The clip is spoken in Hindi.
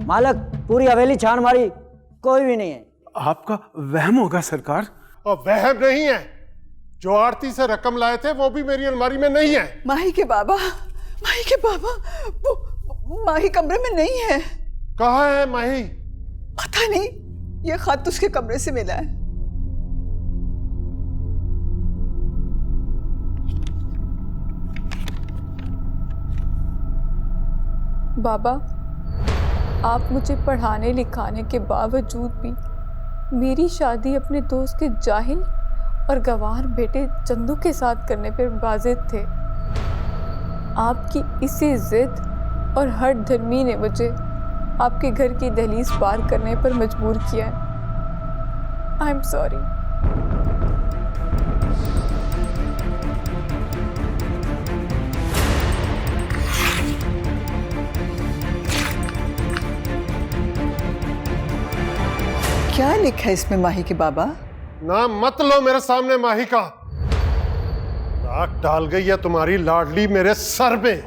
मालक, पूरी हवेली छान मारी, कोई भी नहीं है। आपका वहम होगा सरकार। और वहम नहीं है, जो आरती से रकम लाए थे वो भी मेरी अलमारी में नहीं है। माही के बाबा, वो माही कमरे में नहीं है। कहाँ है माही? पता नहीं, ये खत उसके कमरे से मिला है। बाबा, आप मुझे पढ़ाने लिखाने के बावजूद भी मेरी शादी अपने दोस्त के जाहिल और गंवार बेटे चंदू के साथ करने पर बाजिद थे। आपकी इसी जिद और हठ धर्मी ने मुझे आपके घर की दहलीज पार करने पर मजबूर किया है। I am sorry. क्या लिखा है इसमें माही के बाबा? नाम मत लो मेरे सामने माही का। राख डाल गई है तुम्हारी लाडली मेरे सर में।